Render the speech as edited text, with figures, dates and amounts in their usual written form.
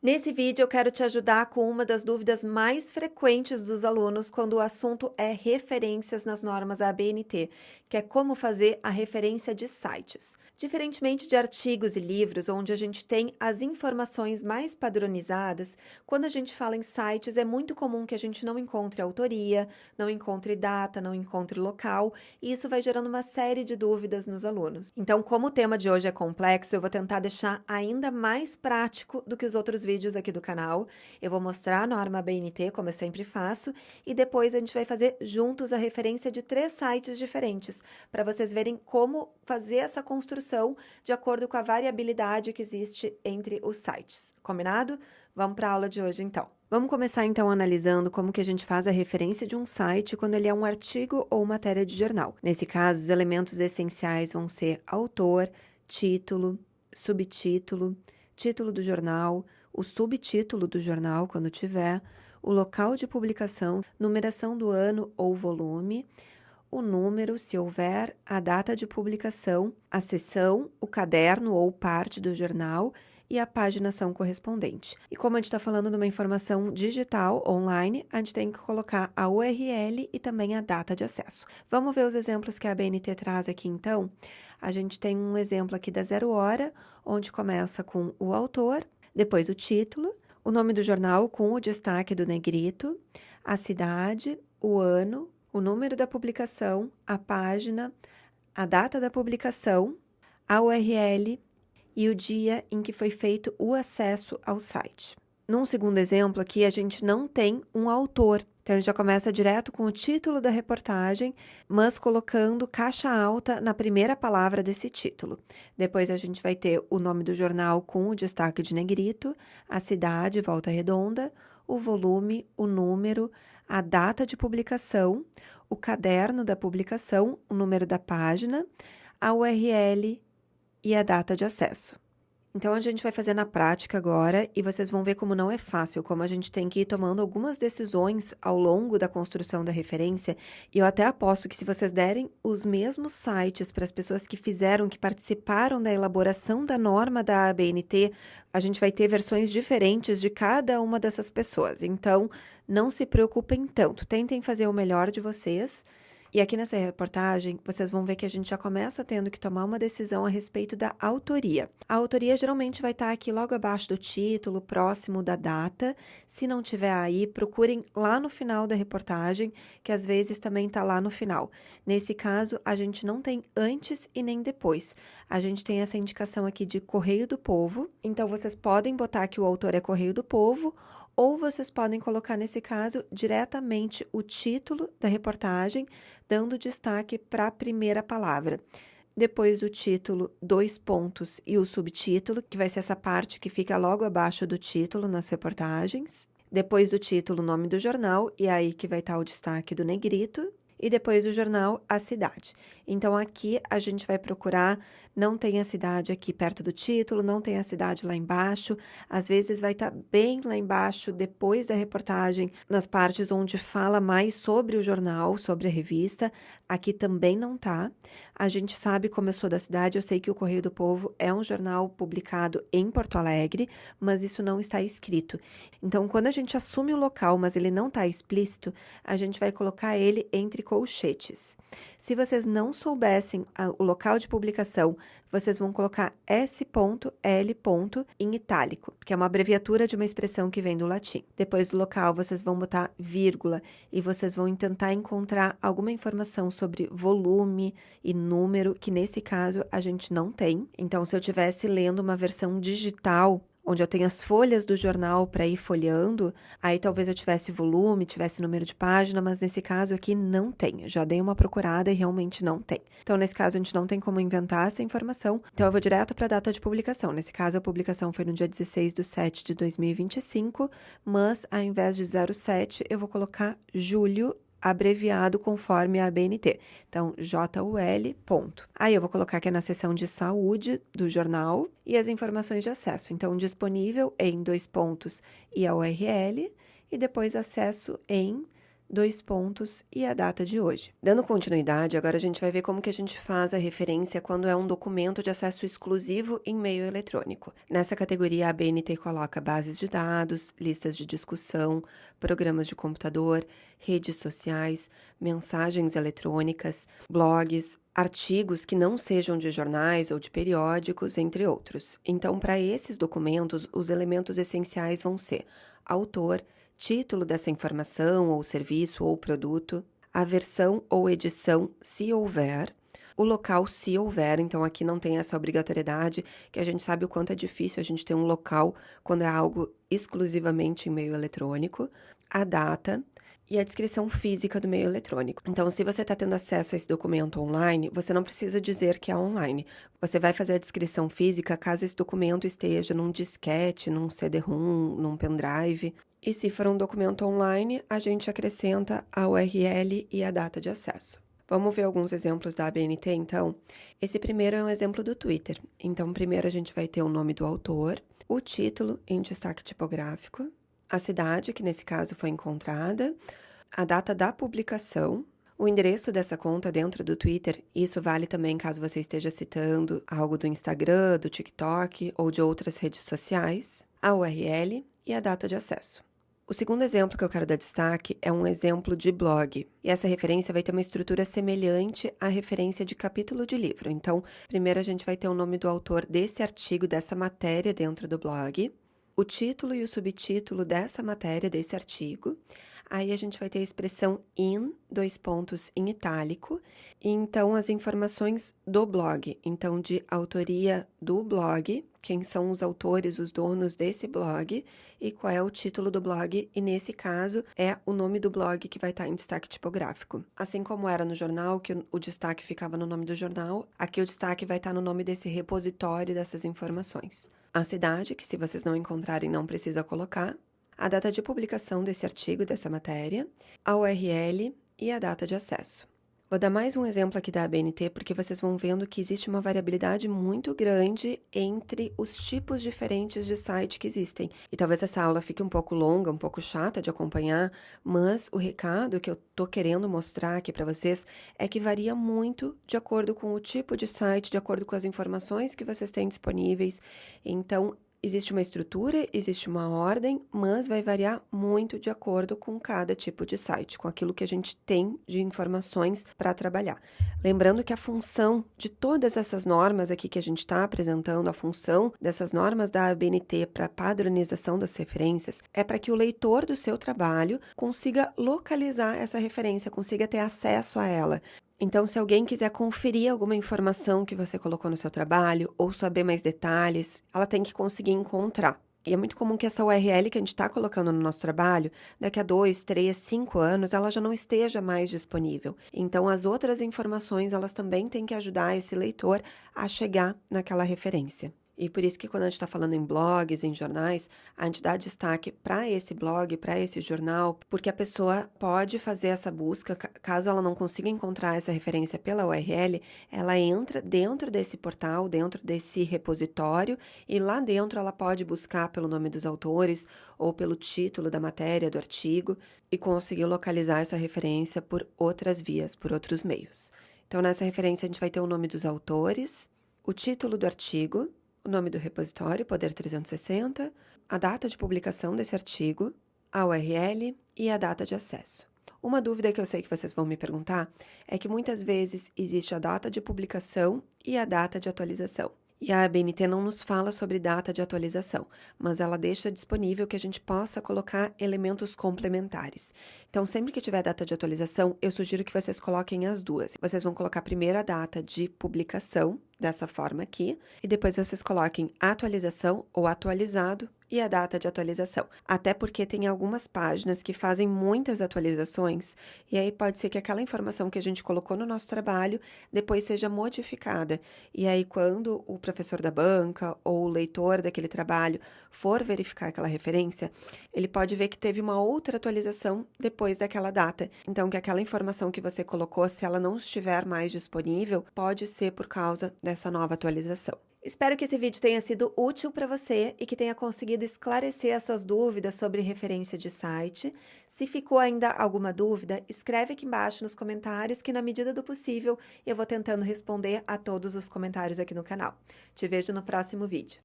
Nesse vídeo eu quero te ajudar com uma das dúvidas mais frequentes dos alunos quando o assunto é referências nas normas ABNT, que é como fazer a referência de sites. Diferentemente de artigos e livros, onde a gente tem as informações mais padronizadas, quando a gente fala em sites é muito comum que a gente não encontre autoria, não encontre data, não encontre local, e isso vai gerando uma série de dúvidas nos alunos. Então, como o tema de hoje é complexo, eu vou tentar deixar ainda mais prático do que os outros vídeos aqui do canal. Eu vou mostrar a norma ABNT, como eu sempre faço, e depois a gente vai fazer juntos a referência de 3 sites diferentes, para vocês verem como fazer essa construção de acordo com a variabilidade que existe entre os sites. Combinado? Vamos para a aula de hoje, então. Vamos começar, então, analisando como que a gente faz a referência de um site quando ele é um artigo ou matéria de jornal. Nesse caso, os elementos essenciais vão ser autor, título, subtítulo, título do jornal, o subtítulo do jornal, quando tiver, o local de publicação, numeração do ano ou volume, o número, se houver, a data de publicação, a seção, o caderno ou parte do jornal e a paginação correspondente. E como a gente está falando de uma informação digital, online, a gente tem que colocar a URL e também a data de acesso. Vamos ver os exemplos que a ABNT traz aqui, então? A gente tem um exemplo aqui da 0 hora, onde começa com o autor, depois o título, o nome do jornal com o destaque do negrito, a cidade, o ano, o número da publicação, a página, a data da publicação, a URL e o dia em que foi feito o acesso ao site. Num segundo exemplo aqui, a gente não tem um autor, então a gente já começa direto com o título da reportagem, mas colocando caixa alta na primeira palavra desse título. Depois a gente vai ter o nome do jornal com o destaque de negrito, a cidade, Volta Redonda, o volume, o número, a data de publicação, o caderno da publicação, o número da página, a URL e a data de acesso. Então, a gente vai fazer na prática agora e vocês vão ver como não é fácil, como a gente tem que ir tomando algumas decisões ao longo da construção da referência. E eu até aposto que se vocês derem os mesmos sites para as pessoas que fizeram, que participaram da elaboração da norma da ABNT, a gente vai ter versões diferentes de cada uma dessas pessoas. Então, não se preocupem tanto, tentem fazer o melhor de vocês. E aqui nessa reportagem, vocês vão ver que a gente já começa tendo que tomar uma decisão a respeito da autoria. A autoria geralmente vai estar aqui logo abaixo do título, próximo da data. Se não tiver aí, procurem lá no final da reportagem, que às vezes também está lá no final. Nesse caso, a gente não tem antes e nem depois. A gente tem essa indicação aqui de Correio do Povo. Então, vocês podem botar que o autor é Correio do Povo, ou vocês podem colocar, nesse caso, diretamente o título da reportagem, dando destaque para a primeira palavra. Depois o título, 2 pontos e o subtítulo, que vai ser essa parte que fica logo abaixo do título nas reportagens. Depois do título, o nome do jornal, e aí que vai estar o destaque do negrito. E depois do jornal, a cidade. Então, aqui a gente vai procurar, não tem a cidade aqui perto do título, não tem a cidade lá embaixo, às vezes vai estar bem lá embaixo, depois da reportagem, nas partes onde fala mais sobre o jornal, sobre a revista, aqui também não tá. A gente sabe como eu sou da cidade, eu sei que o Correio do Povo é um jornal publicado em Porto Alegre, mas isso não está escrito. Então, quando a gente assume o local, mas ele não está explícito, a gente vai colocar ele entre colchetes. Se vocês não soubessem o local de publicação, vocês vão colocar S.L. em itálico, que é uma abreviatura de uma expressão que vem do latim. Depois do local, vocês vão botar vírgula e vocês vão tentar encontrar alguma informação sobre volume e número, que nesse caso a gente não tem. Então, se eu estivesse lendo uma versão digital, onde eu tenho as folhas do jornal para ir folheando, aí talvez eu tivesse volume, tivesse número de página, mas nesse caso aqui não tem. Já dei uma procurada e realmente não tem. Então, nesse caso, a gente não tem como inventar essa informação, então eu vou direto para a data de publicação. Nesse caso, a publicação foi no dia 16/7/2025, mas ao invés de 07, eu vou colocar julho, abreviado conforme a ABNT. Então, JUL, ponto. Aí eu vou colocar aqui na seção de saúde do jornal e as informações de acesso. Então, disponível em 2 pontos e a URL, e depois acesso em dois pontos e a data de hoje. Dando continuidade, agora a gente vai ver como que a gente faz a referência quando é um documento de acesso exclusivo em meio eletrônico. Nessa categoria, a ABNT coloca bases de dados, listas de discussão, programas de computador, redes sociais, mensagens eletrônicas, blogs, artigos que não sejam de jornais ou de periódicos, entre outros. Então, para esses documentos, os elementos essenciais vão ser autor, título dessa informação ou serviço ou produto, a versão ou edição, se houver, o local, se houver. Então, aqui não tem essa obrigatoriedade, que a gente sabe o quanto é difícil a gente ter um local quando é algo exclusivamente em meio eletrônico, a data e a descrição física do meio eletrônico. Então, se você está tendo acesso a esse documento online, você não precisa dizer que é online. Você vai fazer a descrição física caso esse documento esteja num disquete, num CD-ROM, num pendrive. E se for um documento online, a gente acrescenta a URL e a data de acesso. Vamos ver alguns exemplos da ABNT, então? Esse primeiro é um exemplo do Twitter. Então, primeiro a gente vai ter o nome do autor, o título em destaque tipográfico, a cidade, que nesse caso foi encontrada, a data da publicação, o endereço dessa conta dentro do Twitter. Isso vale também caso você esteja citando algo do Instagram, do TikTok ou de outras redes sociais, a URL e a data de acesso. O segundo exemplo que eu quero dar destaque é um exemplo de blog, e essa referência vai ter uma estrutura semelhante à referência de capítulo de livro. Então, primeiro a gente vai ter o nome do autor desse artigo, dessa matéria dentro do blog, o título e o subtítulo dessa matéria, desse artigo. Aí a gente vai ter a expressão in, dois pontos em itálico, e então as informações do blog, então de autoria do blog, quem são os autores, os donos desse blog, e qual é o título do blog, e nesse caso é o nome do blog que vai estar em destaque tipográfico. Assim como era no jornal, que o destaque ficava no nome do jornal, aqui o destaque vai estar no nome desse repositório dessas informações. A cidade, que se vocês não encontrarem não precisa colocar, a data de publicação desse artigo, dessa matéria, a URL e a data de acesso. Vou dar mais um exemplo aqui da ABNT, porque vocês vão vendo que existe uma variabilidade muito grande entre os tipos diferentes de site que existem. E talvez essa aula fique um pouco longa, um pouco chata de acompanhar, mas o recado que eu tô querendo mostrar aqui para vocês é que varia muito de acordo com o tipo de site, de acordo com as informações que vocês têm disponíveis. Então, existe uma estrutura, existe uma ordem, mas vai variar muito de acordo com cada tipo de site, com aquilo que a gente tem de informações para trabalhar. Lembrando que a função de todas essas normas aqui que a gente está apresentando, a função dessas normas da ABNT para padronização das referências, é para que o leitor do seu trabalho consiga localizar essa referência, consiga ter acesso a ela. Então, se alguém quiser conferir alguma informação que você colocou no seu trabalho ou saber mais detalhes, ela tem que conseguir encontrar. E é muito comum que essa URL que a gente está colocando no nosso trabalho, daqui a 2, 3, 5 anos, ela já não esteja mais disponível. Então, as outras informações, elas também têm que ajudar esse leitor a chegar naquela referência. E por isso que quando a gente está falando em blogs, em jornais, a gente dá destaque para esse blog, para esse jornal, porque a pessoa pode fazer essa busca, caso ela não consiga encontrar essa referência pela URL, ela entra dentro desse portal, dentro desse repositório, e lá dentro ela pode buscar pelo nome dos autores ou pelo título da matéria, do artigo, e conseguir localizar essa referência por outras vias, por outros meios. Então, nessa referência, a gente vai ter o nome dos autores, o título do artigo, o nome do repositório, Poder 360, a data de publicação desse artigo, a URL e a data de acesso. Uma dúvida que eu sei que vocês vão me perguntar é que muitas vezes existe a data de publicação e a data de atualização. E a ABNT não nos fala sobre data de atualização, mas ela deixa disponível que a gente possa colocar elementos complementares. Então, sempre que tiver data de atualização, eu sugiro que vocês coloquem as duas. Vocês vão colocar primeiro a data de publicação, dessa forma aqui, e depois vocês coloquem atualização ou atualizado e a data de atualização. Até porque tem algumas páginas que fazem muitas atualizações, e aí pode ser que aquela informação que a gente colocou no nosso trabalho depois seja modificada. E aí, quando o professor da banca ou o leitor daquele trabalho for verificar aquela referência, ele pode ver que teve uma outra atualização depois daquela data. Então, que aquela informação que você colocou, se ela não estiver mais disponível, pode ser por causa dessa nova atualização. Espero que esse vídeo tenha sido útil para você e que tenha conseguido esclarecer as suas dúvidas sobre referência de site. Se ficou ainda alguma dúvida, escreve aqui embaixo nos comentários que, na medida do possível, eu vou tentando responder a todos os comentários aqui no canal. Te vejo no próximo vídeo.